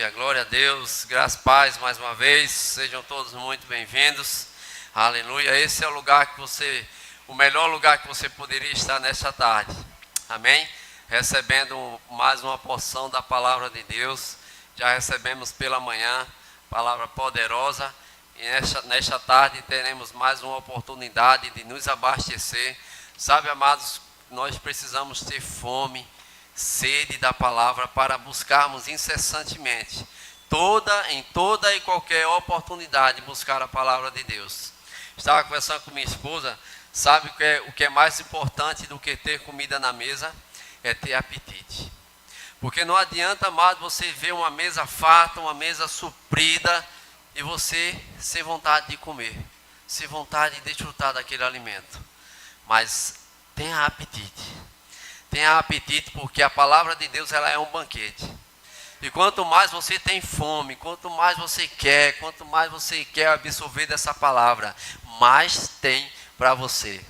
Aleluia, glória a Deus, graças, paz mais uma vez, sejam todos muito bem-vindos. Aleluia, esse é o melhor lugar que você poderia estar nesta tarde. Amém? Recebendo mais uma porção da palavra de Deus. Já recebemos pela manhã, palavra poderosa. E nesta tarde teremos mais uma oportunidade de nos abastecer. Sabe, amados, nós precisamos ter fome, sede da palavra para buscarmos incessantemente, em toda e qualquer oportunidade, buscar a palavra de Deus. Estava conversando com minha esposa, sabe o que é mais importante do que ter comida na mesa? É ter apetite. Porque não adianta, amado, você ver uma mesa farta, uma mesa suprida, e você sem vontade de comer, sem vontade de desfrutar daquele alimento. Mas tenha apetite. Tenha apetite, porque a palavra de Deus ela é um banquete. E quanto mais você tem fome, quanto mais você quer absorver dessa palavra, mais tem para você.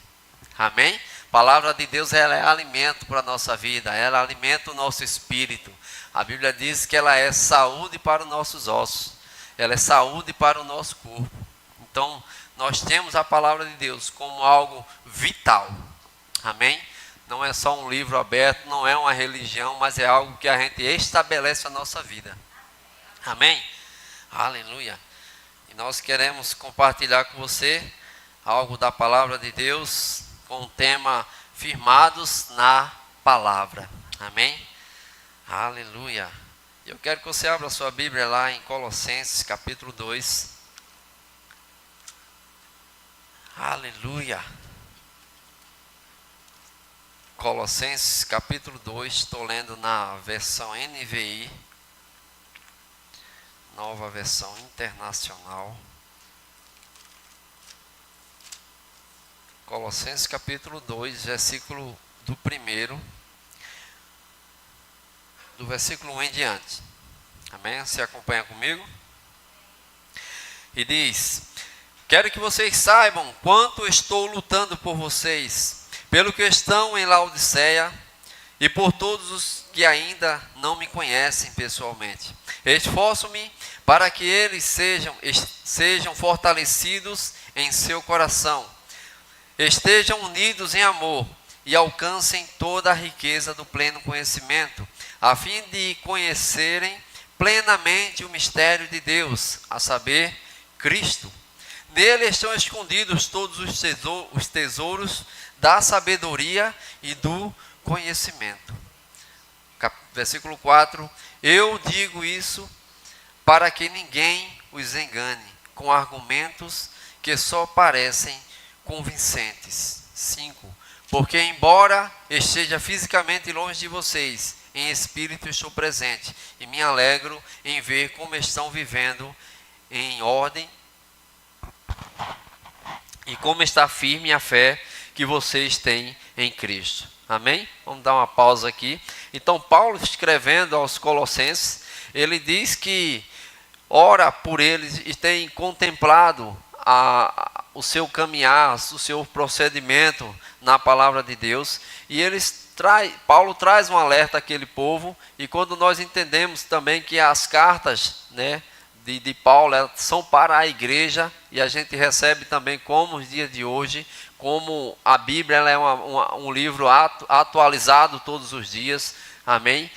Amém? A palavra de Deus ela é alimento para a nossa vida, ela alimenta o nosso espírito. A Bíblia diz que ela é saúde para os nossos ossos, ela é saúde para o nosso corpo. Então, nós temos a palavra de Deus como algo vital. Amém? Não é só um livro aberto, não é uma religião, mas é algo que a gente estabelece a nossa vida. Amém? Aleluia. E nós queremos compartilhar com você algo da palavra de Deus, com o tema firmados na palavra. Amém? Aleluia. Eu quero que você abra a sua Bíblia lá em Colossenses capítulo 2. Aleluia. Colossenses capítulo 2, estou lendo na versão NVI, nova versão internacional. Colossenses capítulo 2, versículo do 1, do versículo 1 em diante. Amém? Você acompanha comigo? E diz: quero que vocês saibam quanto estou lutando por vocês, pelo que estão em Laodiceia e por todos os que ainda não me conhecem pessoalmente. Esforço-me para que eles sejam fortalecidos em seu coração, estejam unidos em amor e alcancem toda a riqueza do pleno conhecimento, a fim de conhecerem plenamente o mistério de Deus, a saber, Cristo. Nele estão escondidos todos os tesouros da sabedoria e do conhecimento. Versículo 4: eu digo isso para que ninguém os engane com argumentos que só parecem convincentes. 5: porque embora esteja fisicamente longe de vocês, em espírito estou presente e me alegro em ver como estão vivendo em ordem e como está firme a fé que vocês têm em Cristo. Amém? Vamos dar uma pausa aqui. Então, Paulo, escrevendo aos Colossenses, ele diz que ora por eles e tem contemplado o seu caminhar, o seu procedimento na palavra de Deus. E Paulo traz um alerta àquele povo. E quando nós entendemos também que as cartas, de Paulo são para a igreja, e a gente recebe também como os dias de hoje, como a Bíblia ela é um livro atualizado todos os dias. Amém?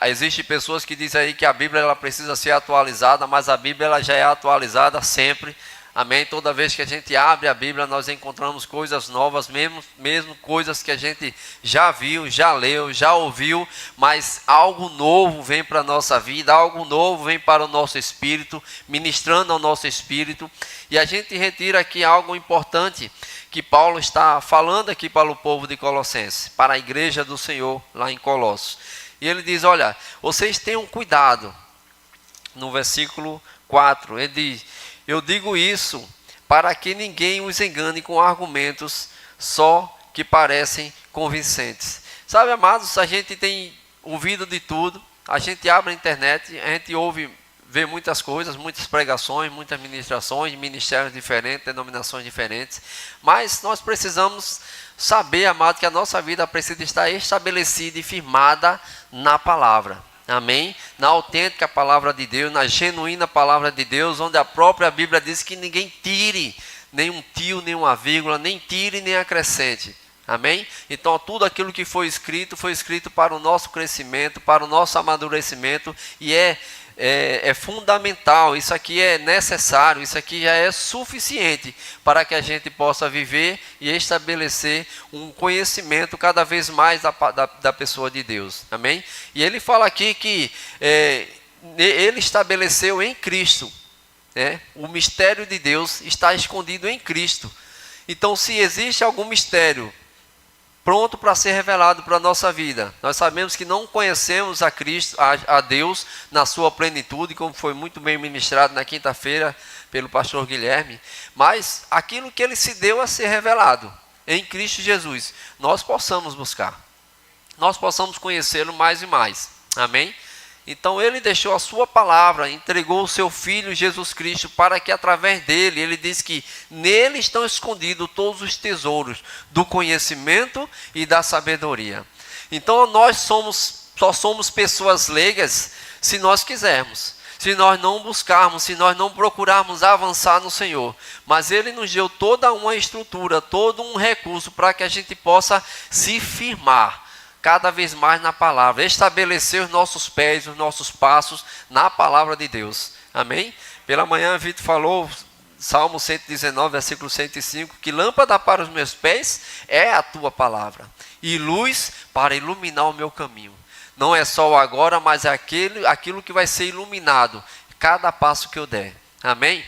Existem pessoas que dizem aí que a Bíblia ela precisa ser atualizada, mas a Bíblia ela já é atualizada sempre. Amém? Toda vez que a gente abre a Bíblia, nós encontramos coisas novas, mesmo coisas que a gente já viu, já leu, já ouviu, mas algo novo vem para a nossa vida, algo novo vem para o nosso espírito, ministrando ao nosso espírito. E a gente retira aqui algo importante que Paulo está falando aqui para o povo de Colossenses, para a igreja do Senhor lá em Colossos. E ele diz: olha, vocês tenham cuidado. No versículo 4, ele diz: eu digo isso para que ninguém os engane com argumentos só que parecem convincentes. Sabe, amados, a gente tem ouvido de tudo, a gente abre a internet, a gente vê muitas coisas, muitas pregações, muitas ministrações, ministérios diferentes, denominações diferentes, mas nós precisamos saber, amado, que a nossa vida precisa estar estabelecida e firmada na palavra. Amém? Na autêntica palavra de Deus, na genuína palavra de Deus, onde a própria Bíblia diz que ninguém tire nenhum tio, nenhuma vírgula, nem tire nem acrescente. Amém? Então tudo aquilo que foi escrito para o nosso crescimento, para o nosso amadurecimento, e é fundamental, isso aqui é necessário, isso aqui já é suficiente para que a gente possa viver e estabelecer um conhecimento cada vez mais da pessoa de Deus. Amém? E ele fala aqui que ele estabeleceu em Cristo, o mistério de Deus está escondido em Cristo. Então, se existe algum mistério pronto para ser revelado para a nossa vida, nós sabemos que não conhecemos a Cristo, a Deus na sua plenitude, como foi muito bem ministrado na quinta-feira pelo pastor Guilherme, mas aquilo que ele se deu a ser revelado em Cristo Jesus, nós possamos buscar, nós possamos conhecê-lo mais e mais. Amém? Então ele deixou a sua palavra, entregou o seu Filho Jesus Cristo, para que através dele, ele diz que nele estão escondidos todos os tesouros do conhecimento e da sabedoria. Então nós só somos pessoas leigas se nós quisermos, se nós não buscarmos, se nós não procurarmos avançar no Senhor. Mas ele nos deu toda uma estrutura, todo um recurso para que a gente possa se firmar cada vez mais na palavra, estabelecer os nossos pés, os nossos passos na palavra de Deus. Amém? Pela manhã, Vitor falou, Salmo 119, versículo 105, que lâmpada para os meus pés é a tua palavra, e luz para iluminar o meu caminho. Não é só o agora, mas é aquilo que vai ser iluminado, cada passo que eu der. Amém?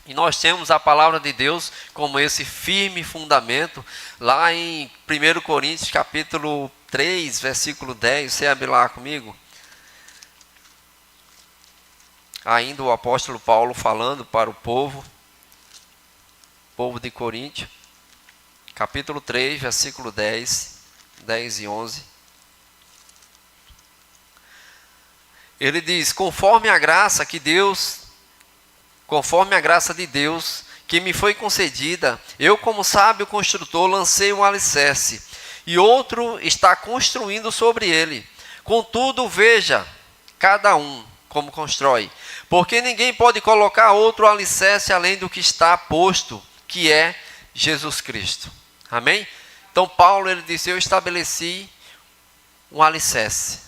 E nós temos a palavra de Deus como esse firme fundamento, lá em 1 Coríntios capítulo 3, versículo 10, você abre lá comigo. Ainda o apóstolo Paulo falando para o povo de Coríntio, capítulo 3, versículo 10 e 11. Ele diz: conforme a graça de Deus que me foi concedida, eu, como sábio construtor, lancei um alicerce, e outro está construindo sobre ele. Contudo, veja cada um como constrói, porque ninguém pode colocar outro alicerce além do que está posto, que é Jesus Cristo. Amém? Então Paulo, ele disse: eu estabeleci um alicerce,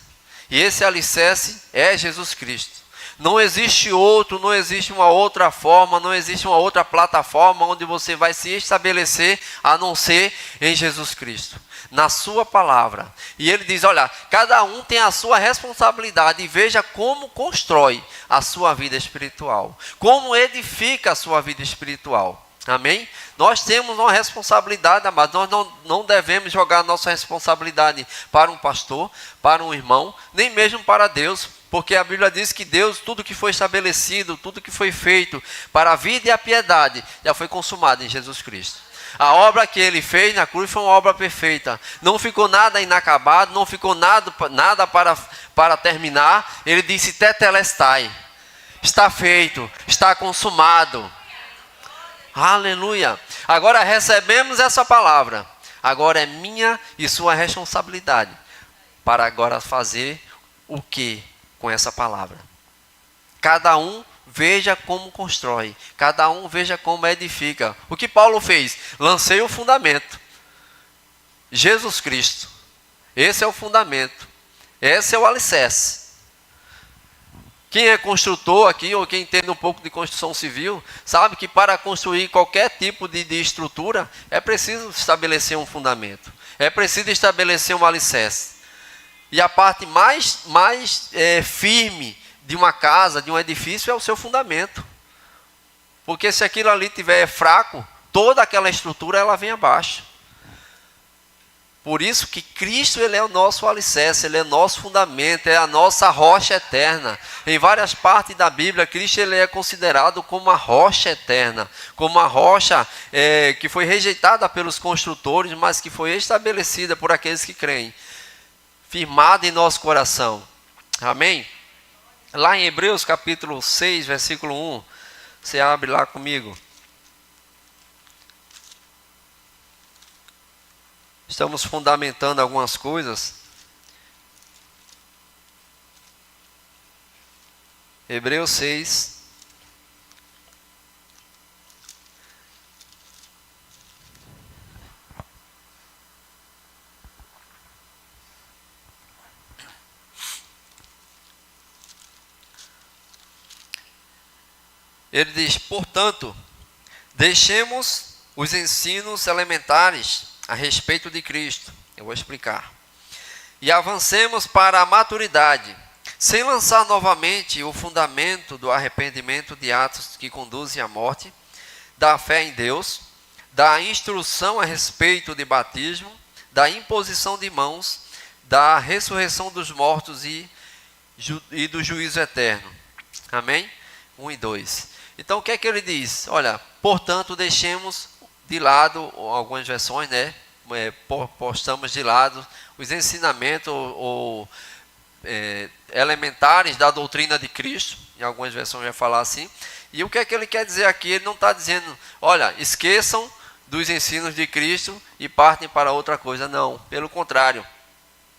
e esse alicerce é Jesus Cristo. Não existe outro, não existe uma outra forma, não existe uma outra plataforma onde você vai se estabelecer a não ser em Jesus Cristo, na sua palavra. E ele diz: olha, cada um tem a sua responsabilidade, e veja como constrói a sua vida espiritual, como edifica a sua vida espiritual. Amém? Nós temos uma responsabilidade, mas nós não devemos jogar a nossa responsabilidade para um pastor, para um irmão, nem mesmo para Deus, porque a Bíblia diz que Deus, tudo que foi estabelecido, tudo que foi feito para a vida e a piedade, já foi consumado em Jesus Cristo. A obra que ele fez na cruz foi uma obra perfeita, não ficou nada inacabado, não ficou nada para terminar. Ele disse: tetelestai, está feito, está consumado. Aleluia. Agora recebemos essa palavra, agora é minha e sua responsabilidade para agora fazer o que com essa palavra? Cada um veja como constrói, cada um veja como edifica. O que Paulo fez? Lancei o fundamento, Jesus Cristo. Esse é o fundamento, esse é o alicerce. Quem é construtor aqui, ou quem entende um pouco de construção civil, sabe que para construir qualquer tipo de estrutura, é preciso estabelecer um fundamento, é preciso estabelecer um alicerce. E a parte mais firme de uma casa, de um edifício, é o seu fundamento. Porque se aquilo ali estiver fraco, toda aquela estrutura ela vem abaixo. Por isso que Cristo, ele é o nosso alicerce, ele é o nosso fundamento, é a nossa rocha eterna. Em várias partes da Bíblia, Cristo, ele é considerado como a rocha eterna, como a rocha que foi rejeitada pelos construtores, mas que foi estabelecida por aqueles que creem, firmada em nosso coração. Amém? Lá em Hebreus capítulo 6, versículo 1, você abre lá comigo. Estamos fundamentando algumas coisas. Hebreus 6. Ele diz: portanto, deixemos os ensinos elementares a respeito de Cristo. Eu vou explicar. E avancemos para a maturidade, sem lançar novamente o fundamento do arrependimento de atos que conduzem à morte, da fé em Deus, da instrução a respeito de batismo, da imposição de mãos, da ressurreição dos mortos e do juízo eterno. Amém? 1 e 2. Então o que é que ele diz? Olha, portanto, deixemos de lado, algumas versões, né? Postamos de lado os ensinamentos elementares da doutrina de Cristo. Em algumas versões vai falar assim. E o que é que ele quer dizer aqui? Ele não está dizendo, olha, esqueçam dos ensinos de Cristo e partem para outra coisa. Não, pelo contrário.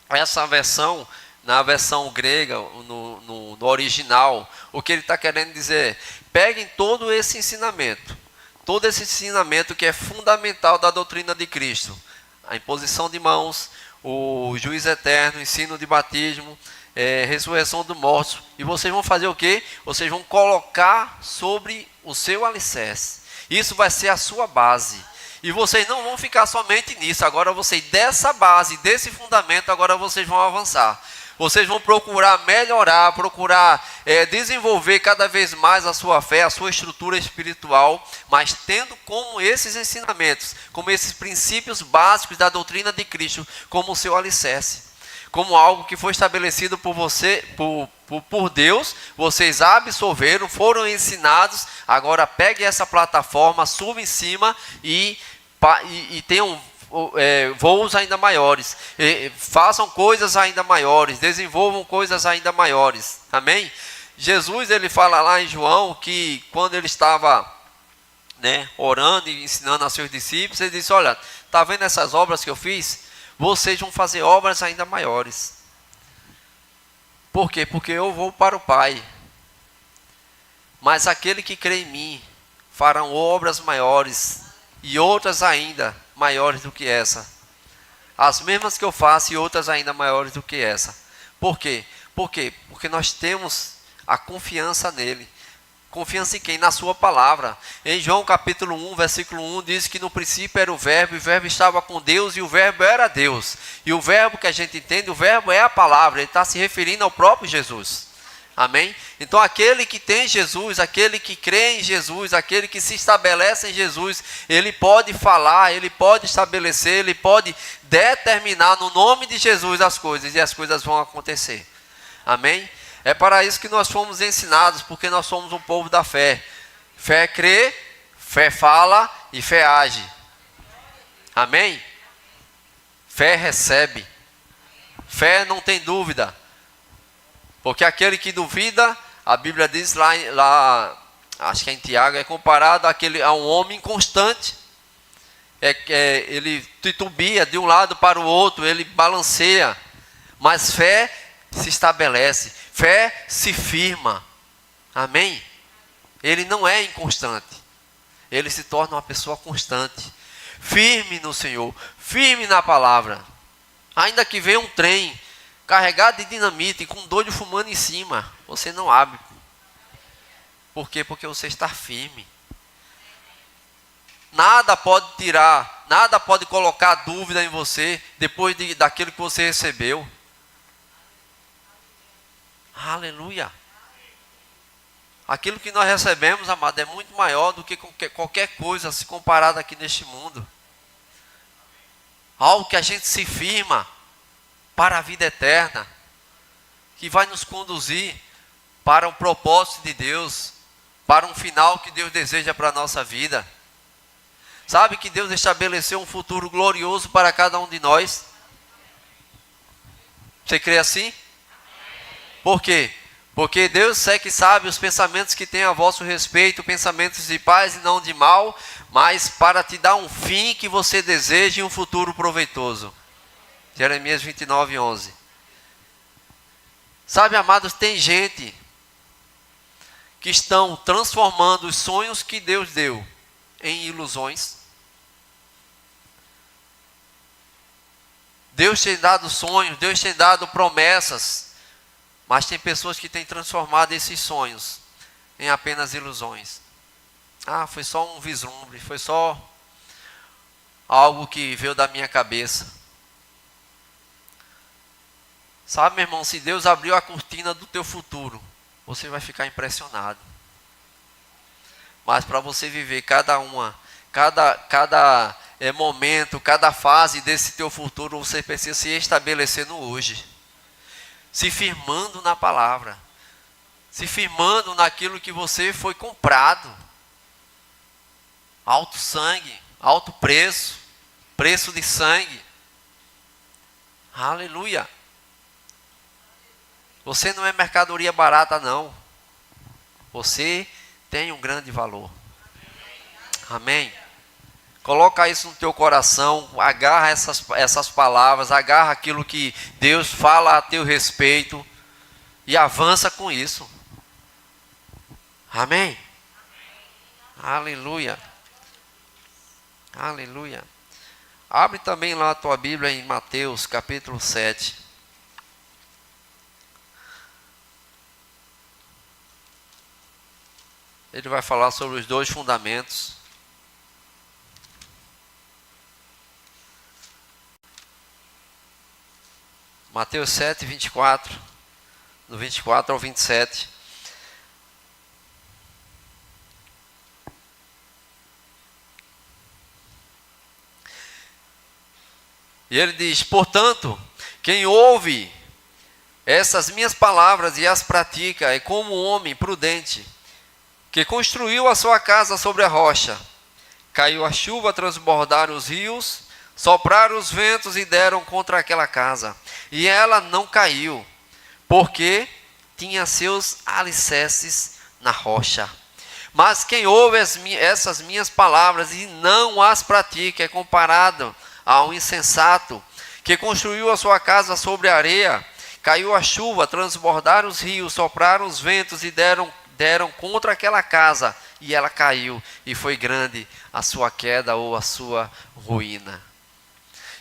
Essa versão, na versão grega, no original, o que ele está querendo dizer é: peguem todo esse ensinamento que é fundamental da doutrina de Cristo, a imposição de mãos, o juízo eterno, o ensino de batismo, ressurreição dos mortos, e vocês vão fazer o quê? Vocês vão colocar sobre o seu alicerce. Isso vai ser a sua base. E vocês não vão ficar somente nisso. Agora vocês, dessa base, desse fundamento, agora vocês vão avançar. Vocês vão procurar melhorar, procurar desenvolver cada vez mais a sua fé, a sua estrutura espiritual, mas tendo como esses ensinamentos, como esses princípios básicos da doutrina de Cristo, como o seu alicerce, como algo que foi estabelecido por você, por Deus. Vocês absorveram, foram ensinados. Agora pegue essa plataforma, suba em cima e tenham voos ainda maiores, façam coisas ainda maiores, desenvolvam coisas ainda maiores. Amém? Jesus, ele fala lá em João que quando ele estava orando e ensinando a seus discípulos, ele disse: olha, está vendo essas obras que eu fiz? Vocês vão fazer obras ainda maiores. Por quê? Porque eu vou para o Pai. Mas aquele que crê em mim farão obras maiores e outras ainda maiores do que essa. As mesmas que eu faço e outras ainda maiores do que essa. Por quê? Porque nós temos a confiança nele. Confiança em quem? Na sua palavra. Em João capítulo 1, versículo 1, diz que no princípio era o verbo, e o verbo estava com Deus, e o verbo era Deus. E o verbo que a gente entende, o verbo é a palavra. Ele está se referindo ao próprio Jesus. Amém? Então aquele que tem Jesus, aquele que crê em Jesus, aquele que se estabelece em Jesus, ele pode falar, ele pode estabelecer, ele pode determinar no nome de Jesus as coisas, e as coisas vão acontecer. Amém? É para isso que nós fomos ensinados, porque nós somos um povo da fé. Fé crê, fé fala e fé age. Amém? Fé recebe. Fé não tem dúvida. Porque aquele que duvida, a Bíblia diz lá, acho que é em Tiago, é comparado a um homem inconstante. Ele titubia de um lado para o outro, ele balanceia. Mas fé se estabelece, fé se firma. Amém? Ele não é inconstante. Ele se torna uma pessoa constante. Firme no Senhor, firme na palavra. Ainda que venha um trem carregado de dinamite, com um doido fumando em cima, você não abre. Por quê? Porque você está firme. Nada pode tirar, nada pode colocar dúvida em você, depois daquilo que você recebeu. Aleluia. Aquilo que nós recebemos, amado, é muito maior do que qualquer coisa se comparado aqui neste mundo. Algo que a gente se firma para a vida eterna, que vai nos conduzir para o propósito de Deus, para um final que Deus deseja para a nossa vida. Sabe que Deus estabeleceu um futuro glorioso para cada um de nós? Você crê assim? Por quê? Porque Deus é que sabe os pensamentos que tem a vosso respeito, pensamentos de paz e não de mal, mas para te dar um fim que você deseja e um futuro proveitoso. Jeremias 29, 11. Sabe, amados, tem gente que estão transformando os sonhos que Deus deu em ilusões? Deus tem dado sonhos, Deus tem dado promessas, mas tem pessoas que têm transformado esses sonhos em apenas ilusões. Ah, foi só um vislumbre, foi só algo que veio da minha cabeça. Sabe, meu irmão, se Deus abriu a cortina do teu futuro, você vai ficar impressionado. Mas para você viver cada momento, cada fase desse teu futuro, você precisa se estabelecer no hoje. Se firmando na palavra. Se firmando naquilo que você foi comprado. Alto sangue, alto preço, preço de sangue. Aleluia. Você não é mercadoria barata, não. Você tem um grande valor. Amém? Coloca isso no teu coração, agarra essas palavras, agarra aquilo que Deus fala a teu respeito e avança com isso. Amém? Aleluia. Aleluia. Abre também lá a tua Bíblia em Mateus capítulo 7. Ele vai falar sobre os dois fundamentos. Mateus 7, 24. Do 24 ao 27. E ele diz: portanto, quem ouve essas minhas palavras e as pratica é como um homem prudente, que construiu a sua casa sobre a rocha. Caiu a chuva, transbordaram os rios, sopraram os ventos e deram contra aquela casa. E ela não caiu, porque tinha seus alicerces na rocha. Mas quem ouve essas minhas palavras e não as pratica é comparado a um insensato que construiu a sua casa sobre a areia. Caiu a chuva, transbordaram os rios, sopraram os ventos e deram contra aquela casa, e ela caiu, e foi grande a sua queda ou a sua ruína.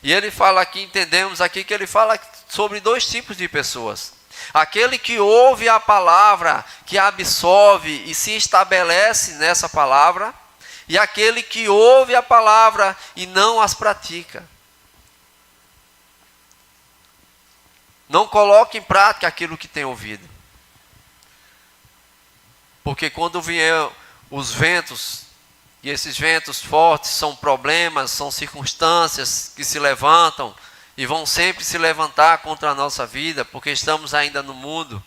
E ele fala aqui, entendemos aqui que ele fala sobre dois tipos de pessoas. Aquele que ouve a palavra, que a absorve e se estabelece nessa palavra, e aquele que ouve a palavra e não as pratica. Não coloca em prática aquilo que tem ouvido. Porque quando vier os ventos, e esses ventos fortes são problemas, são circunstâncias que se levantam e vão sempre se levantar contra a nossa vida, porque estamos ainda no mundo.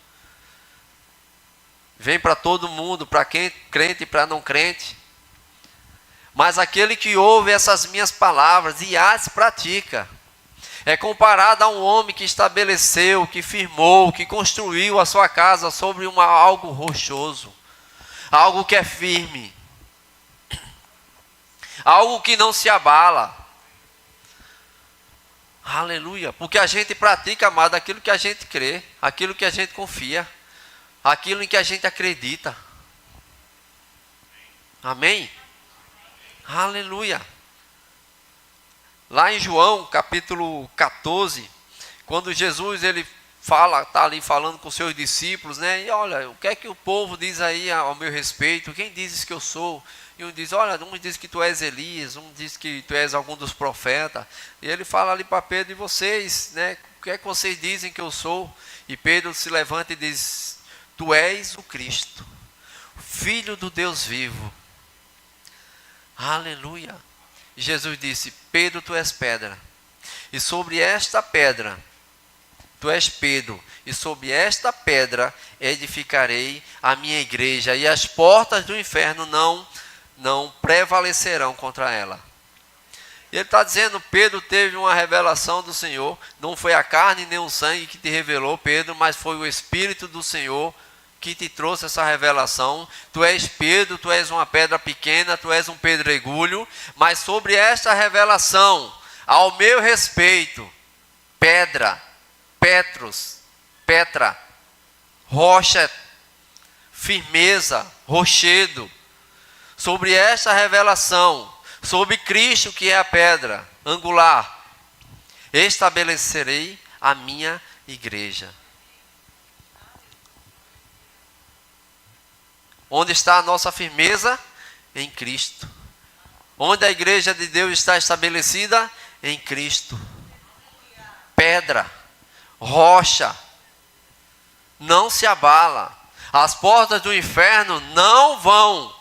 Vem para todo mundo, para quem crente e para não crente. Mas aquele que ouve essas minhas palavras e as pratica, é comparado a um homem que estabeleceu, que firmou, que construiu a sua casa sobre algo rochoso, algo que é firme, algo que não se abala. Aleluia. Porque a gente pratica, amado, aquilo que a gente crê, aquilo que a gente confia, aquilo em que a gente acredita. Amém? Aleluia. Lá em João, capítulo 14, quando Jesus ele está ali falando com seus discípulos, né? E olha, o que é que o povo diz aí ao meu respeito? Quem dizes que eu sou? E um diz, olha, um diz que tu és Elias, um diz que tu és algum dos profetas. E ele fala ali para Pedro, e vocês, né? O que é que vocês dizem que eu sou? E Pedro se levanta e diz, tu és o Cristo, Filho do Deus vivo. Aleluia. E Jesus disse, Pedro, tu és pedra, e sobre esta pedra, tu és Pedro, e sobre esta pedra edificarei a minha igreja, e as portas do inferno não prevalecerão contra ela. E ele está dizendo, Pedro teve uma revelação do Senhor, não foi a carne nem o sangue que te revelou, Pedro, mas foi o Espírito do Senhor que te trouxe essa revelação. Tu és Pedro, tu és uma pedra pequena, tu és um pedregulho, mas sobre esta revelação, ao meu respeito, pedra, Petros, Petra, rocha firmeza, rochedo, sobre esta revelação, sobre Cristo que é a pedra angular, estabelecerei a minha igreja. Onde está a nossa firmeza? Em Cristo. Onde a igreja de Deus está estabelecida? Em Cristo. Pedra, rocha, não se abala. As portas do inferno não vão,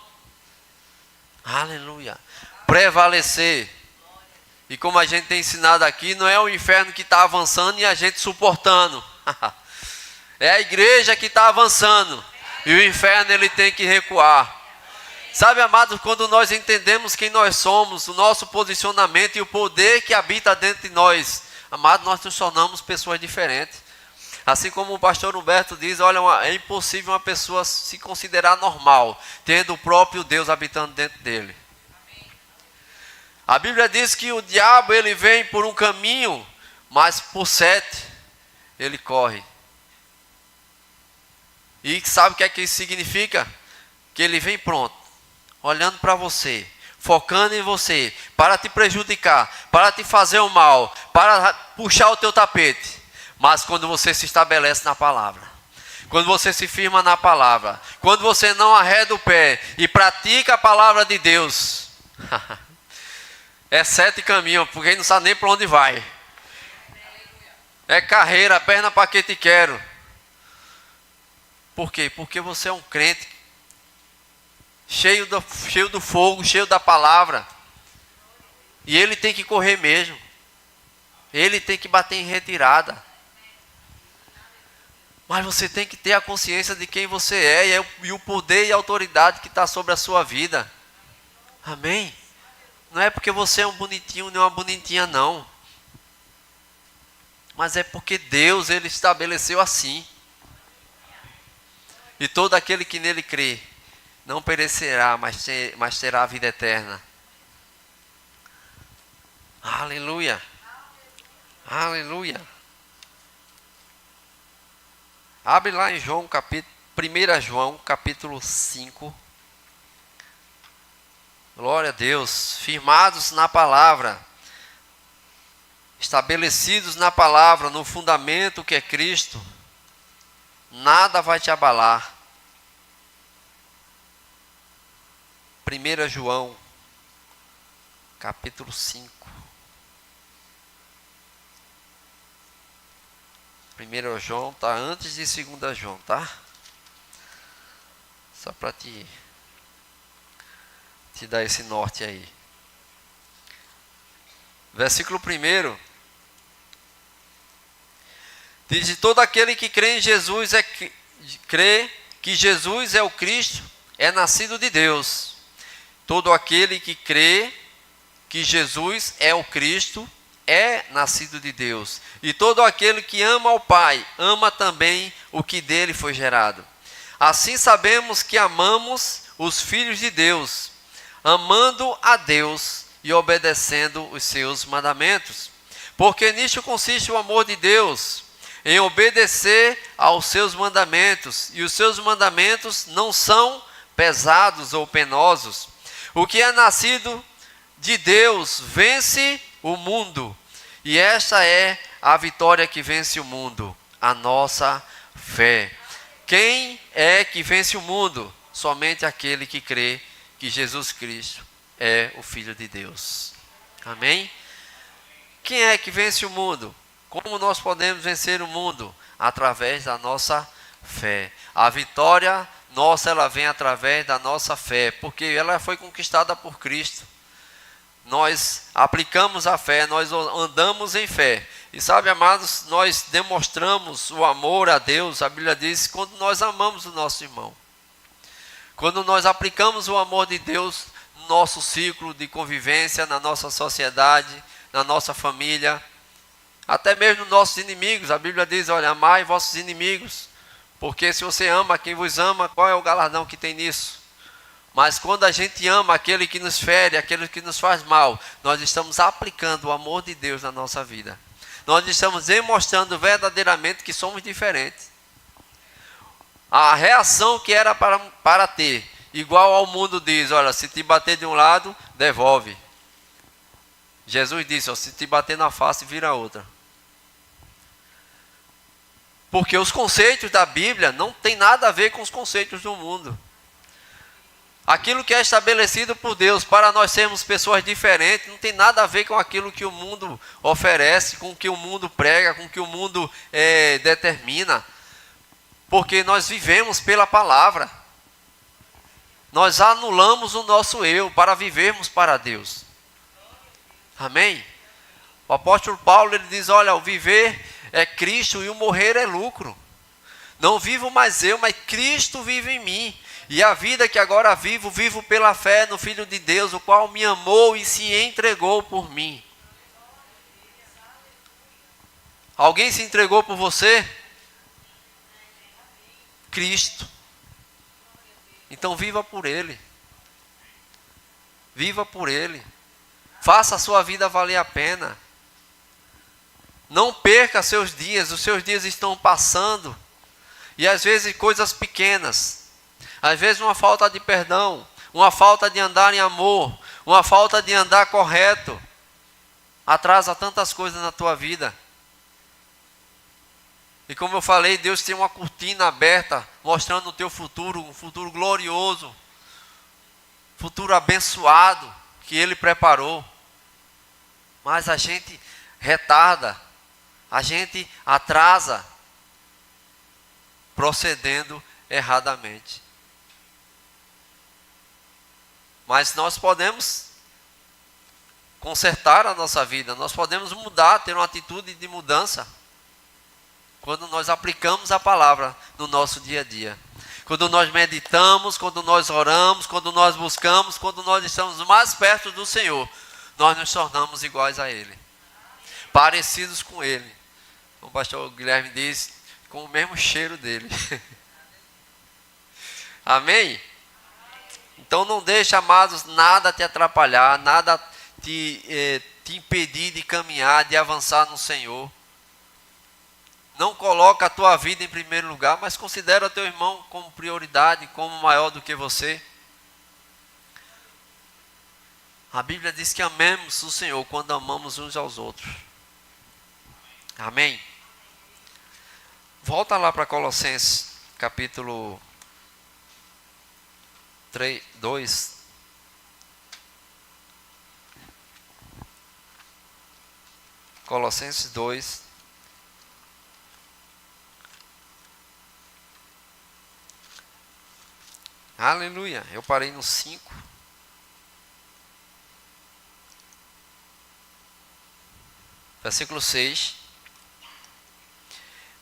aleluia, prevalecer. E como a gente tem ensinado aqui, não é o inferno que está avançando e a gente suportando. É a igreja que está avançando. E o inferno ele tem que recuar. Sabe, amados, quando nós entendemos quem nós somos, o nosso posicionamento e o poder que habita dentro de nós, amados, nós nos tornamos pessoas diferentes. Assim como o pastor Humberto diz, olha, é impossível uma pessoa se considerar normal, tendo o próprio Deus habitando dentro dele. A Bíblia diz que o diabo ele vem por um caminho, mas por 7 ele corre. E sabe o que isso significa? Que ele vem pronto, olhando para você, focando em você, para te prejudicar, para te fazer o mal, para puxar o teu tapete. Mas quando você se estabelece na palavra, quando você se firma na palavra, quando você não arreda o pé e pratica a palavra de Deus, é 7 caminhos, porque ele não sabe nem para onde vai. É carreira, perna para que te quero. Por quê? Porque você é um crente cheio do fogo, cheio da palavra. E ele tem que correr mesmo. Ele tem que bater em retirada. Mas você tem que ter a consciência de quem você é e o poder e a autoridade que está sobre a sua vida. Amém? Não é porque você é um bonitinho nem uma bonitinha, não. Mas é porque Deus ele estabeleceu assim. E todo aquele que nele crê não perecerá, mas terá a vida eterna. Aleluia. Aleluia. Abre lá em João, 1 João, capítulo 5. Glória a Deus. Firmados na palavra. Estabelecidos na palavra, no fundamento que é Cristo. Nada vai te abalar. 1 João, capítulo 5. 1 João está antes de 2 João, tá? Só para te dar esse norte aí. Versículo 1. Diz: de todo aquele que crê em Jesus, crê que Jesus é o Cristo, é nascido de Deus. Todo aquele que crê que Jesus é o Cristo, é nascido de Deus. E todo aquele que ama ao Pai, ama também o que dele foi gerado. Assim sabemos que amamos os filhos de Deus, amando a Deus e obedecendo os seus mandamentos. Porque nisto consiste o amor de Deus, em obedecer aos seus mandamentos. E os seus mandamentos não são pesados ou penosos. O que é nascido de Deus vence o mundo. E esta é a vitória que vence o mundo, a nossa fé. Quem é que vence o mundo? Somente aquele que crê que Jesus Cristo é o Filho de Deus. Amém? Quem é que vence o mundo? Como nós podemos vencer o mundo? Através da nossa fé. A vitória nossa, ela vem através da nossa fé, porque ela foi conquistada por Cristo. Nós aplicamos a fé, nós andamos em fé. E sabe, amados, nós demonstramos o amor a Deus, a Bíblia diz, quando nós amamos o nosso irmão. Quando nós aplicamos o amor de Deus no nosso ciclo de convivência, na nossa sociedade, na nossa família, até mesmo nos nossos inimigos. A Bíblia diz, olha, amai vossos inimigos, porque se você ama quem vos ama, qual é o galardão que tem nisso? Mas quando a gente ama aquele que nos fere, aquele que nos faz mal, nós estamos aplicando o amor de Deus na nossa vida. Nós estamos demonstrando verdadeiramente que somos diferentes. A reação que era para ter, igual ao mundo diz, olha, se te bater de um lado, devolve. Jesus disse, ó, se te bater na face, vira outra. Porque os conceitos da Bíblia não tem nada a ver com os conceitos do mundo. Aquilo que é estabelecido por Deus para nós sermos pessoas diferentes, não tem nada a ver com aquilo que o mundo oferece, com o que o mundo prega, com o que o mundo determina. Porque nós vivemos pela palavra. Nós anulamos o nosso eu para vivermos para Deus. Amém? O apóstolo Paulo ele diz, olha, o viver é Cristo e o morrer é lucro. Não vivo mais eu, mas Cristo vive em mim. E a vida que agora vivo, vivo pela fé no Filho de Deus, o qual me amou e se entregou por mim. Alguém se entregou por você? Cristo. Então viva por Ele. Viva por Ele. Faça a sua vida valer a pena. Não perca seus dias, os seus dias estão passando. E às vezes coisas pequenas. Às vezes uma falta de perdão, uma falta de andar em amor, uma falta de andar correto, atrasa tantas coisas na tua vida. E como eu falei, Deus tem uma cortina aberta, mostrando o teu futuro, um futuro glorioso, futuro abençoado, que Ele preparou. Mas a gente retarda, a gente atrasa, procedendo erradamente. Mas nós podemos consertar a nossa vida, nós podemos mudar, ter uma atitude de mudança, quando nós aplicamos a palavra no nosso dia a dia. Quando nós meditamos, quando nós oramos, quando nós buscamos, quando nós estamos mais perto do Senhor, nós nos tornamos iguais a Ele, parecidos com Ele. Como o pastor Guilherme diz, com o mesmo cheiro dele. Amém? Então não deixe, amados, nada te atrapalhar, nada te impedir de caminhar, de avançar no Senhor. Não coloca a tua vida em primeiro lugar, mas considera o teu irmão como prioridade, como maior do que você. A Bíblia diz que amemos o Senhor quando amamos uns aos outros. Amém? Volta lá para Colossenses, capítulo 2. Colossenses 2. Aleluia. Eu parei no 5. Versículo 6.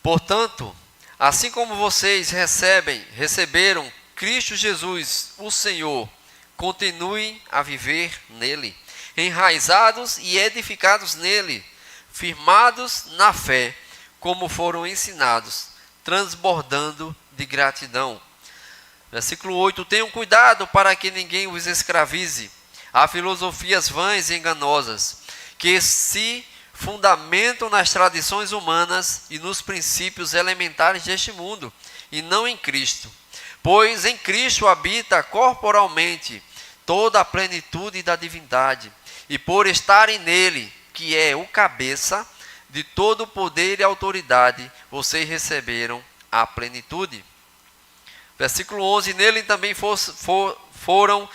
Portanto, assim como vocês receberam Cristo Jesus, o Senhor, continuem a viver nele, enraizados e edificados nele, firmados na fé, como foram ensinados, transbordando de gratidão. Versículo 8. Tenham cuidado para que ninguém os escravize a filosofias vãs e enganosas, que se fundamentam nas tradições humanas e nos princípios elementares deste mundo, e não em Cristo. Pois em Cristo habita corporalmente toda a plenitude da divindade, e por estarem nele, que é o cabeça de todo o poder e autoridade, vocês receberam a plenitude. Versículo 11. Nele também foram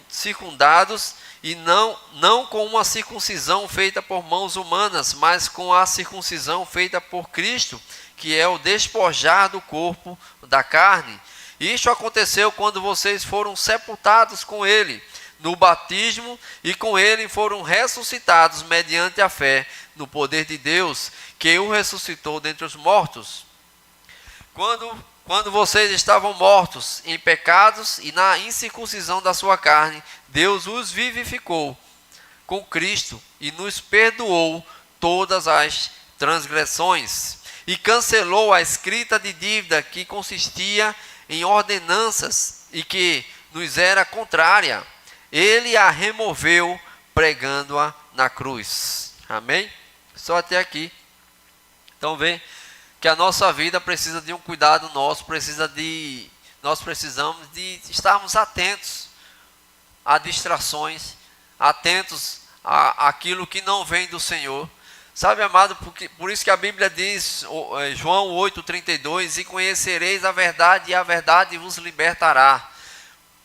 circundados, e não com uma circuncisão feita por mãos humanas, mas com a circuncisão feita por Cristo, que é o despojar do corpo da carne. Isto aconteceu quando vocês foram sepultados com Ele no batismo, e com Ele foram ressuscitados mediante a fé no poder de Deus, que o ressuscitou dentre os mortos. Quando vocês estavam mortos em pecados e na incircuncisão da sua carne, Deus os vivificou com Cristo e nos perdoou todas as transgressões, e cancelou a escrita de dívida que consistia em ordenanças e que nos era contrária. Ele a removeu, pregando-a na cruz. Amém? Só até aqui. Então vê que a nossa vida precisa de um cuidado nosso, nós precisamos de estarmos atentos a distrações, atentos àquilo que não vem do Senhor. Sabe, amado, por isso que a Bíblia diz, João 8,32, e conhecereis a verdade, e a verdade vos libertará.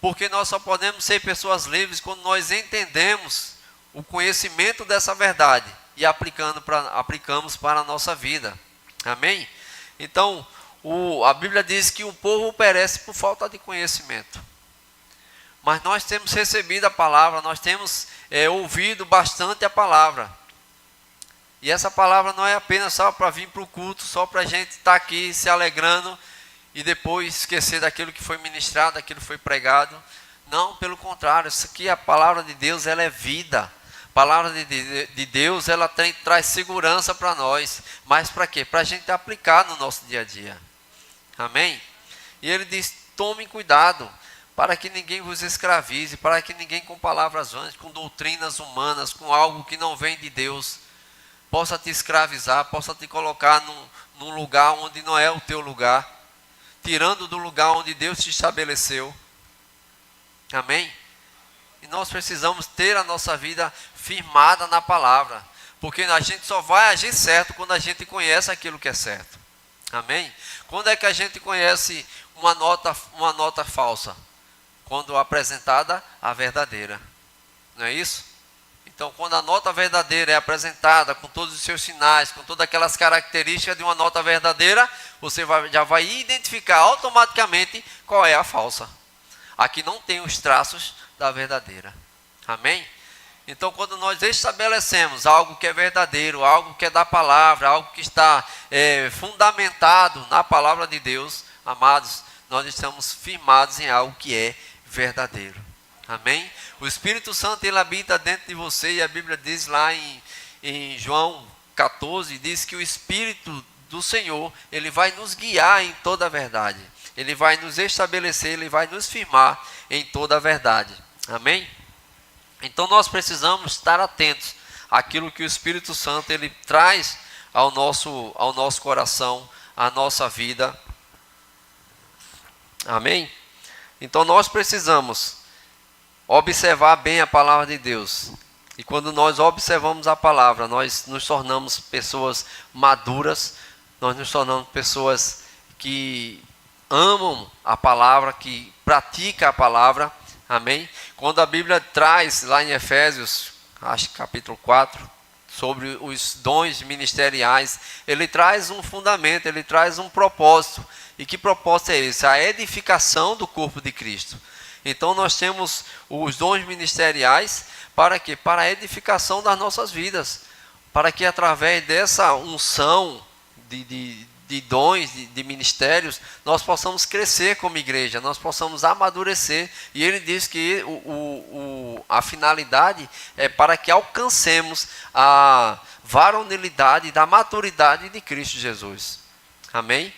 Porque nós só podemos ser pessoas livres quando nós entendemos o conhecimento dessa verdade e aplicamos para a nossa vida. Amém? Então, a Bíblia diz que o povo perece por falta de conhecimento. Mas nós temos recebido a palavra, nós temos ouvido bastante a palavra. E essa palavra não é apenas só para vir para o culto, só para a gente estar aqui se alegrando e depois esquecer daquilo que foi ministrado, daquilo que foi pregado. Não, pelo contrário, isso aqui, a palavra de Deus, ela é vida. A palavra de Deus, ela traz segurança para nós. Mas para quê? Para a gente aplicar no nosso dia a dia. Amém? E ele diz, tomem cuidado, para que ninguém vos escravize, para que ninguém com palavras vãs, com doutrinas humanas, com algo que não vem de Deus, possa te escravizar, possa te colocar num lugar onde não é o teu lugar, tirando do lugar onde Deus te estabeleceu. Amém? E nós precisamos ter a nossa vida firmada na palavra, porque a gente só vai agir certo quando a gente conhece aquilo que é certo. Amém? Quando é que a gente conhece uma nota falsa? Quando apresentada a verdadeira. Não é isso? Então, quando a nota verdadeira é apresentada com todos os seus sinais, com todas aquelas características de uma nota verdadeira, você já vai identificar automaticamente qual é a falsa. Aqui não tem os traços da verdadeira. Amém? Então, quando nós estabelecemos algo que é verdadeiro, algo que é da palavra, algo que está fundamentado na palavra de Deus, amados, nós estamos firmados em algo que é verdadeiro. Amém? O Espírito Santo, ele habita dentro de você, e a Bíblia diz lá em João 14, diz que o Espírito do Senhor, ele vai nos guiar em toda a verdade. Ele vai nos estabelecer, ele vai nos firmar em toda a verdade. Amém? Então nós precisamos estar atentos àquilo que o Espírito Santo, ele traz ao nosso coração, à nossa vida. Amém? Então nós precisamos observar bem a palavra de Deus. E quando nós observamos a palavra, nós nos tornamos pessoas maduras, nós nos tornamos pessoas que amam a palavra, que praticam a palavra. Amém? Quando a Bíblia traz lá em Efésios, acho que capítulo 4, sobre os dons ministeriais, ele traz um fundamento, ele traz um propósito. E que propósito é esse? A edificação do corpo de Cristo. Então nós temos os dons ministeriais para quê? Para a edificação das nossas vidas. Para que através dessa unção de dons, de ministérios, nós possamos crescer como igreja, nós possamos amadurecer. E ele diz que a finalidade é para que alcancemos a varonilidade da maturidade de Cristo Jesus. Amém?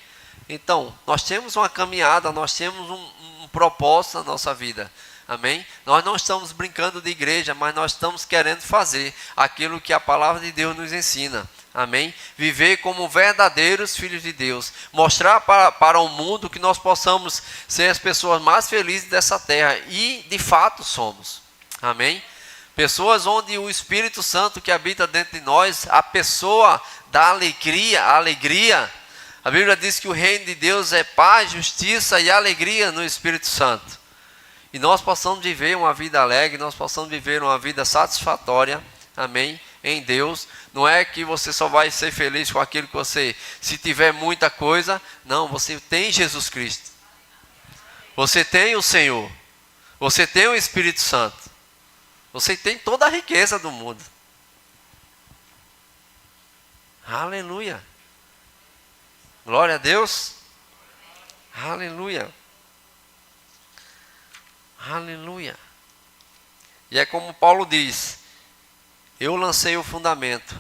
Então, nós temos uma caminhada, nós temos um propósito na nossa vida. Amém? Nós não estamos brincando de igreja, mas nós estamos querendo fazer aquilo que a palavra de Deus nos ensina. Amém? Viver como verdadeiros filhos de Deus. Mostrar para o mundo que nós possamos ser as pessoas mais felizes dessa terra. E, de fato, somos. Amém? Pessoas onde o Espírito Santo que habita dentro de nós, a pessoa da alegria, a alegria. A Bíblia diz que o reino de Deus é paz, justiça e alegria no Espírito Santo. E nós possamos viver uma vida alegre, nós possamos viver uma vida satisfatória, amém, em Deus. Não é que você só vai ser feliz com aquilo que você, se tiver muita coisa, não, você tem Jesus Cristo. Você tem o Senhor. Você tem o Espírito Santo. Você tem toda a riqueza do mundo. Aleluia. Glória a Deus. Aleluia. Aleluia. E é como Paulo diz: eu lancei o fundamento,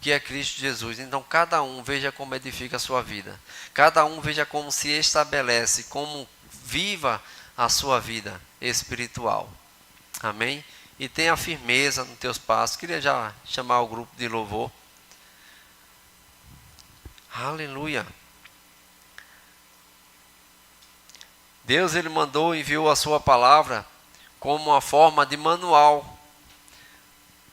que é Cristo Jesus. Então cada um veja como edifica a sua vida. Cada um veja como se estabelece, como viva a sua vida espiritual. Amém? E tenha firmeza nos teus passos. Queria já chamar o grupo de louvor. Aleluia. Deus, Ele enviou a sua palavra como uma forma de manual.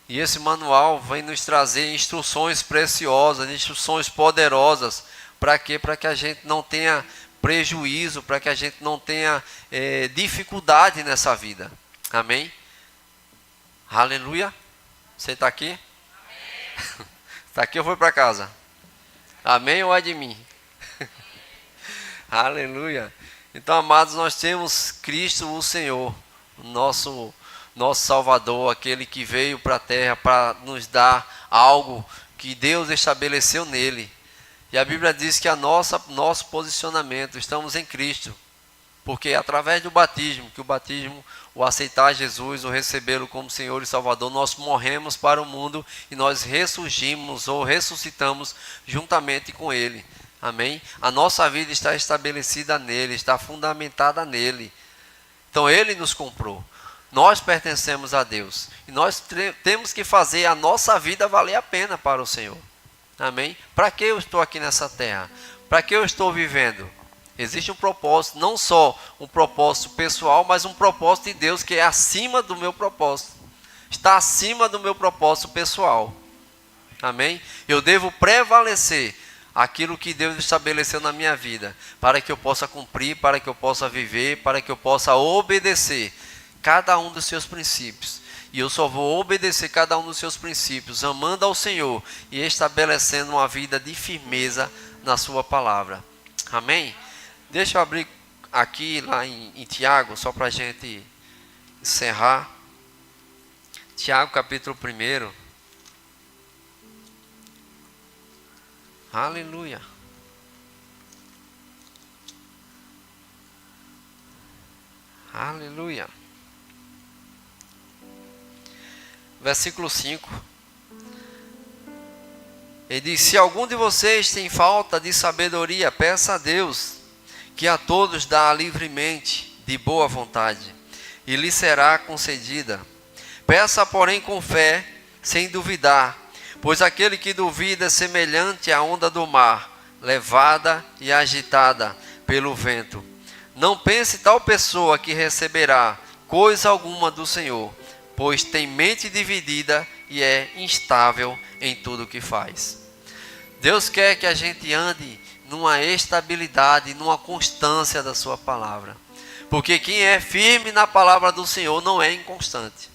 E esse manual vem nos trazer instruções preciosas, instruções poderosas. Para quê? Para que a gente não tenha prejuízo, para que a gente não tenha dificuldade nessa vida. Amém? Aleluia. Você está aqui? Está aqui ou foi para casa? Amém ou é de mim? Aleluia. Então, amados, nós temos Cristo o Senhor, nosso Salvador, aquele que veio para a terra para nos dar algo que Deus estabeleceu nele. E a Bíblia diz que nosso posicionamento, estamos em Cristo, porque é através do batismo, que o batismo, o aceitar Jesus, o recebê-lo como Senhor e Salvador, nós morremos para o mundo e nós ressurgimos ou ressuscitamos juntamente com Ele. Amém? A nossa vida está estabelecida nele, está fundamentada nele. Então Ele nos comprou. Nós pertencemos a Deus. E nós temos que fazer a nossa vida valer a pena para o Senhor. Amém? Para que eu estou aqui nessa terra? Para que eu estou vivendo? Existe um propósito, não só um propósito pessoal, mas um propósito de Deus que é acima do meu propósito. Está acima do meu propósito pessoal. Amém? Eu devo prevalecer aquilo que Deus estabeleceu na minha vida, para que eu possa cumprir, para que eu possa viver, para que eu possa obedecer cada um dos seus princípios. E eu só vou obedecer cada um dos seus princípios, amando ao Senhor e estabelecendo uma vida de firmeza na sua palavra. Amém? Deixa eu abrir aqui lá em Tiago, só para a gente encerrar. Tiago capítulo 1. Aleluia. Aleluia. Versículo 5. Ele diz: se algum de vocês tem falta de sabedoria, peça a Deus, que a todos dá livremente, de boa vontade, e lhe será concedida. Peça, porém, com fé, sem duvidar, pois aquele que duvida é semelhante à onda do mar, levada e agitada pelo vento. Não pense tal pessoa que receberá coisa alguma do Senhor, pois tem mente dividida e é instável em tudo o que faz. Deus quer que a gente ande numa estabilidade, numa constância da sua palavra. Porque quem é firme na palavra do Senhor não é inconstante.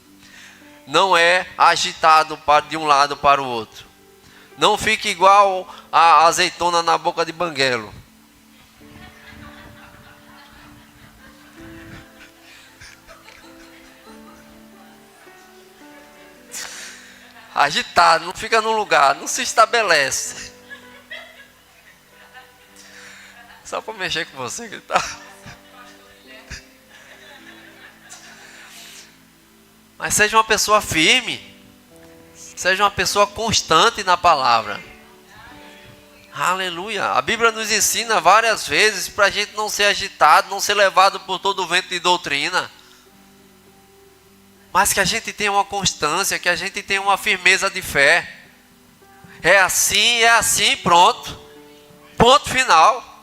Não é agitado de um lado para o outro. Não fique igual a azeitona na boca de banguelo. Agitado, não fica num lugar, não se estabelece. Só para mexer com você que tá. Mas seja uma pessoa firme. Seja uma pessoa constante na palavra. Aleluia. A Bíblia nos ensina várias vezes para a gente não ser agitado, não ser levado por todo o vento de doutrina. Mas que a gente tenha uma constância, que a gente tenha uma firmeza de fé. É assim, pronto. Ponto final.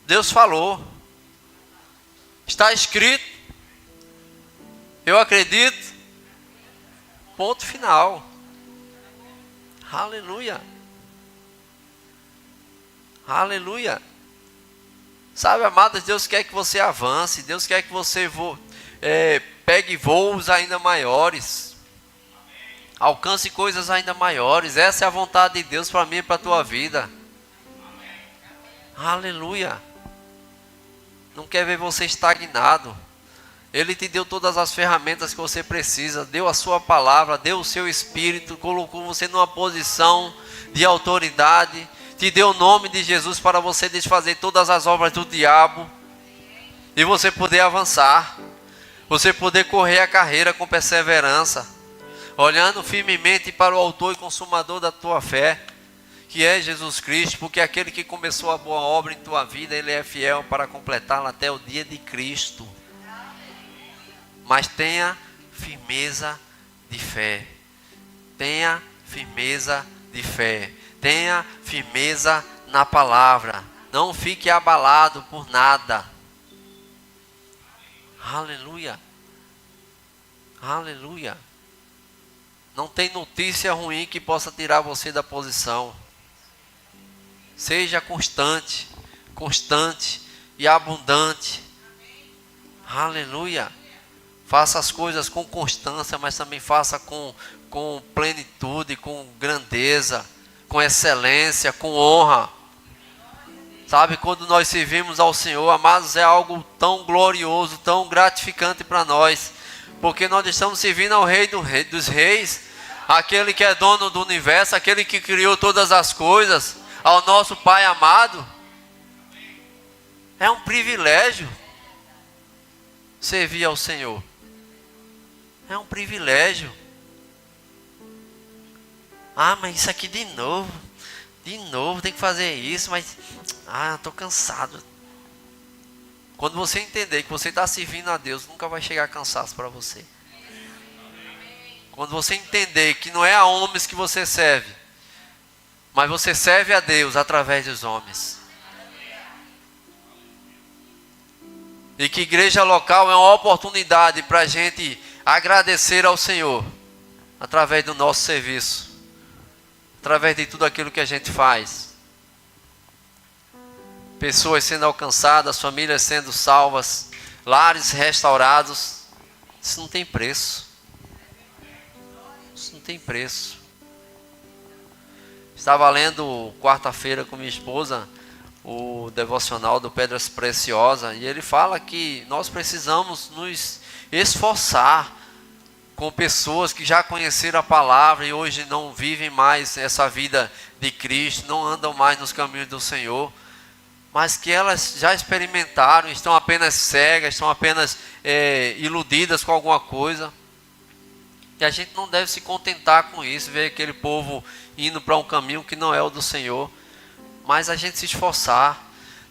Deus falou. Está escrito. Eu acredito. Ponto final. Aleluia. Aleluia. Sabe, amados, Deus quer que você avance. Deus quer que você pegue voos ainda maiores. Alcance coisas ainda maiores. Essa é a vontade de Deus para mim e para a tua vida. Aleluia. Não quer ver você estagnado. Ele te deu todas as ferramentas que você precisa, deu a sua palavra, deu o seu espírito, colocou você numa posição de autoridade, te deu o nome de Jesus para você desfazer todas as obras do diabo e você poder avançar, você poder correr a carreira com perseverança, olhando firmemente para o autor e consumador da tua fé, que é Jesus Cristo, porque aquele que começou a boa obra em tua vida, Ele é fiel para completá-la até o dia de Cristo. Mas tenha firmeza de fé. Tenha firmeza de fé. Tenha firmeza na palavra. Não fique abalado por nada. Aleluia. Aleluia. Não tem notícia ruim que possa tirar você da posição. Seja constante, constante e abundante. Aleluia. Faça as coisas com constância, mas também faça com plenitude, com grandeza, com excelência, com honra. Sabe, quando nós servimos ao Senhor, amados, é algo tão glorioso, tão gratificante para nós. Porque nós estamos servindo ao Rei dos Reis, aquele que é dono do universo, aquele que criou todas as coisas, ao nosso Pai amado. É um privilégio servir ao Senhor. É um privilégio. Ah, mas isso aqui de novo, tem que fazer isso, mas estou cansado. Quando você entender que você está servindo a Deus, nunca vai chegar cansaço para você. Quando você entender que não é a homens que você serve, mas você serve a Deus através dos homens. E que igreja local é uma oportunidade para a gente agradecer ao Senhor através do nosso serviço, através de tudo aquilo que a gente faz. Pessoas sendo alcançadas, famílias sendo salvas, lares restaurados. Isso não tem preço. Isso não tem preço. Estava lendo quarta-feira com minha esposa o devocional do Pedras Preciosas, e ele fala que nós precisamos nos esforçar com pessoas que já conheceram a palavra e hoje não vivem mais essa vida de Cristo, não andam mais nos caminhos do Senhor, mas que elas já experimentaram, estão apenas cegas, estão apenas iludidas com alguma coisa. E a gente não deve se contentar com isso, ver aquele povo indo para um caminho que não é o do Senhor, mas a gente se esforçar.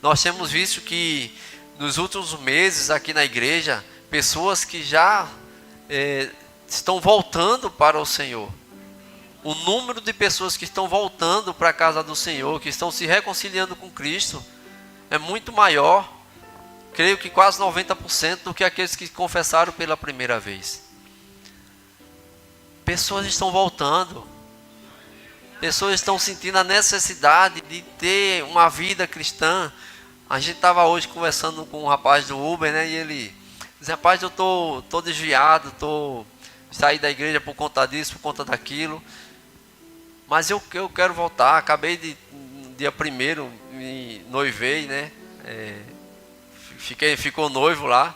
Nós temos visto que nos últimos meses aqui na igreja, pessoas que já estão voltando para o Senhor. O número de pessoas que estão voltando para a casa do Senhor, que estão se reconciliando com Cristo, é muito maior, creio que quase 90% do que aqueles que confessaram pela primeira vez. Pessoas estão voltando. Pessoas estão sentindo a necessidade de ter uma vida cristã. A gente estava hoje conversando com um rapaz do Uber, né? E ele disse: rapaz, eu tô desviado, saí da igreja por conta disso, por conta daquilo. Mas eu quero voltar. Acabei dia 1º, me noivei, né? Ficou noivo lá.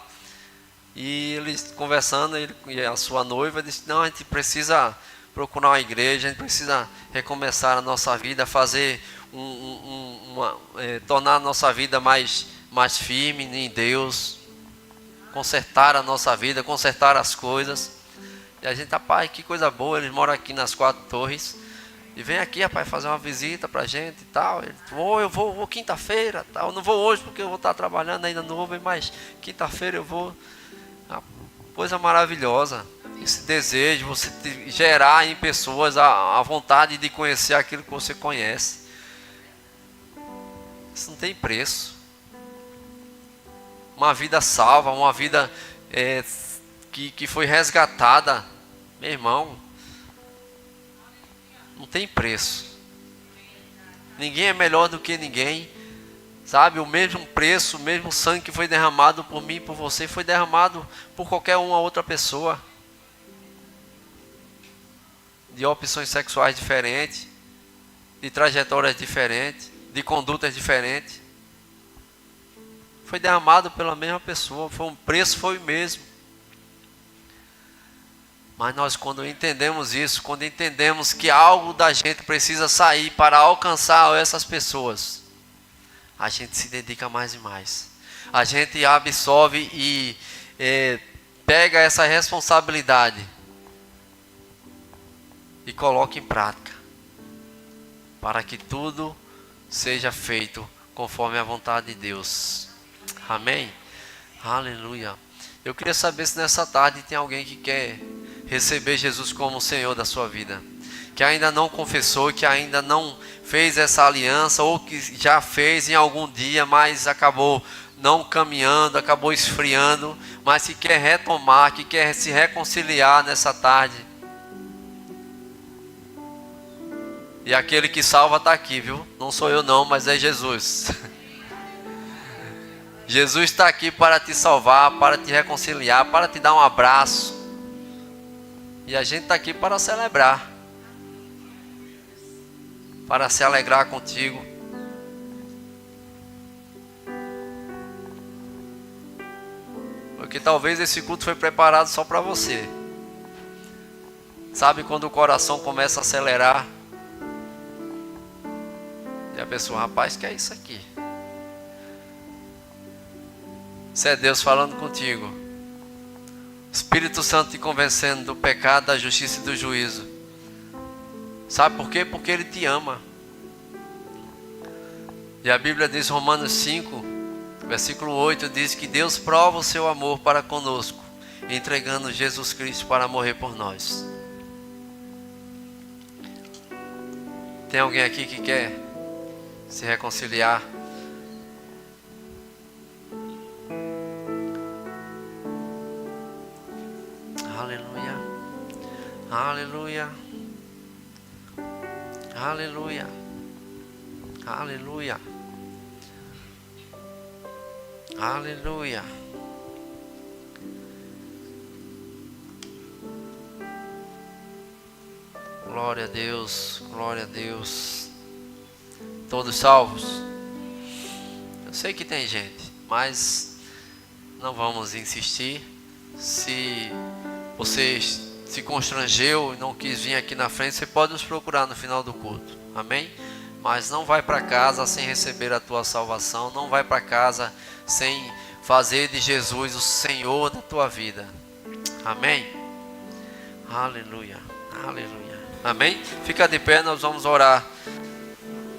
E eles conversando, ele e a sua noiva disse: não, a gente precisa procurar uma igreja, a gente precisa recomeçar a nossa vida, fazer tornar a nossa vida mais firme em Deus, consertar a nossa vida, consertar as coisas. E a gente, rapaz, que coisa boa, eles moram aqui nas 4 Torres, e vem aqui, rapaz, fazer uma visita pra gente e tal. Ele, eu vou quinta-feira, tal. Eu não vou hoje porque eu vou estar trabalhando ainda no Uber, mas quinta-feira eu vou. Uma coisa maravilhosa, esse desejo, você gerar em pessoas a vontade de conhecer aquilo que você conhece. Isso não tem preço. Uma vida salva, uma vida que foi resgatada, meu irmão, não tem preço. Ninguém é melhor do que ninguém, sabe? O mesmo preço, o mesmo sangue que foi derramado por mim e por você, foi derramado por qualquer uma outra pessoa, de opções sexuais diferentes, de trajetórias diferentes, de condutas diferentes. Foi derramado pela mesma pessoa, o preço foi o mesmo. Mas nós, quando entendemos isso, quando entendemos que algo da gente precisa sair para alcançar essas pessoas, a gente se dedica mais e mais. A gente absorve e pega essa responsabilidade e coloca em prática, para que tudo seja feito conforme a vontade de Deus. Amém? Aleluia. Eu queria saber se nessa tarde tem alguém que quer receber Jesus como o Senhor da sua vida. que ainda não confessou, que ainda não fez essa aliança, ou que já fez em algum dia, mas acabou não caminhando, acabou esfriando, mas que quer retomar, que quer se reconciliar nessa tarde. E aquele que salva está aqui, viu? Não sou eu não, mas é Jesus. Jesus está aqui para te salvar, para te reconciliar, para te dar um abraço. E a gente está aqui para celebrar, para se alegrar contigo. Porque talvez esse culto foi preparado só para você. Sabe quando o coração começa a acelerar? E a pessoa, rapaz, que é isso aqui? Isso é Deus falando contigo. Espírito Santo te convencendo do pecado, da justiça e do juízo. Sabe por quê? Porque Ele te ama. E a Bíblia diz, Romanos 5, versículo 8, diz que Deus prova o seu amor para conosco, entregando Jesus Cristo para morrer por nós. Tem alguém aqui que quer se reconciliar? Aleluia, aleluia, aleluia, aleluia, aleluia. Glória a Deus, glória a Deus. Todos salvos? Eu sei que tem gente, mas não vamos insistir. Se você se constrangeu e não quis vir aqui na frente, você pode nos procurar no final do culto, amém? Mas não vai para casa sem receber a tua salvação, não vai para casa sem fazer de Jesus o Senhor da tua vida, amém? Aleluia, aleluia, amém? Fica de pé, nós vamos orar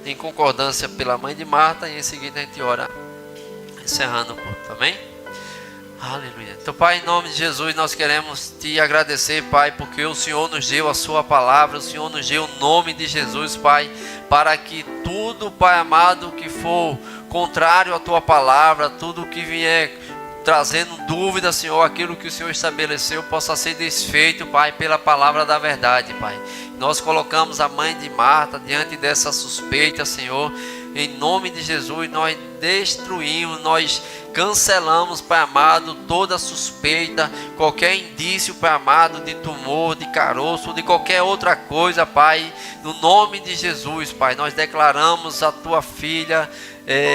em concordância pela mãe de Marta e em seguida a gente ora encerrando o culto, amém? Aleluia. Então, Pai, em nome de Jesus, nós queremos te agradecer, Pai, porque o Senhor nos deu a sua palavra, o Senhor nos deu o nome de Jesus, Pai, para que tudo, Pai amado, que for contrário à tua palavra, tudo que vier trazendo dúvida, Senhor, aquilo que o Senhor estabeleceu, possa ser desfeito, Pai, pela palavra da verdade, Pai. Nós colocamos a mãe de Marta diante dessa suspeita, Senhor, em nome de Jesus, nós destruímos, nós cancelamos, Pai amado, toda suspeita, qualquer indício, Pai amado, de tumor, de caroço, de qualquer outra coisa, Pai, no nome de Jesus, Pai, nós declaramos a tua filha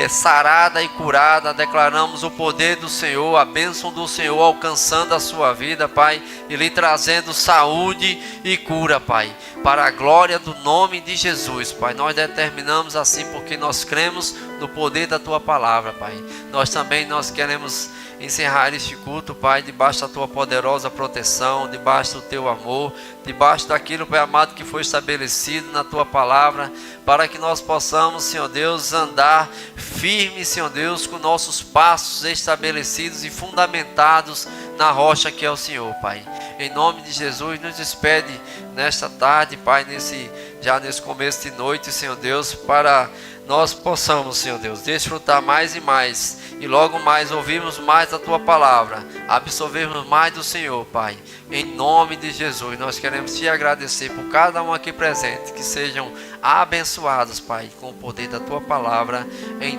sarada e curada, declaramos o poder do Senhor, a bênção do Senhor alcançando a sua vida, Pai, e lhe trazendo saúde e cura, Pai, para a glória do nome de Jesus, Pai. Nós determinamos assim porque nós cremos no poder da tua palavra, Pai. Nós queremos encerrar este culto, Pai, debaixo da tua poderosa proteção, debaixo do teu amor, debaixo daquilo, Pai amado, que foi estabelecido na tua palavra, para que nós possamos, Senhor Deus, andar firme, Senhor Deus, com nossos passos estabelecidos e fundamentados na rocha que é o Senhor, Pai. Em nome de Jesus, nos despede nesta tarde, Pai, já nesse começo de noite, Senhor Deus, para nós possamos, Senhor Deus, desfrutar mais e mais, e logo mais ouvirmos mais a tua palavra, absorvermos mais do Senhor, Pai. Em nome de Jesus, nós queremos te agradecer por cada um aqui presente, que sejam abençoados, Pai, com o poder da tua palavra, em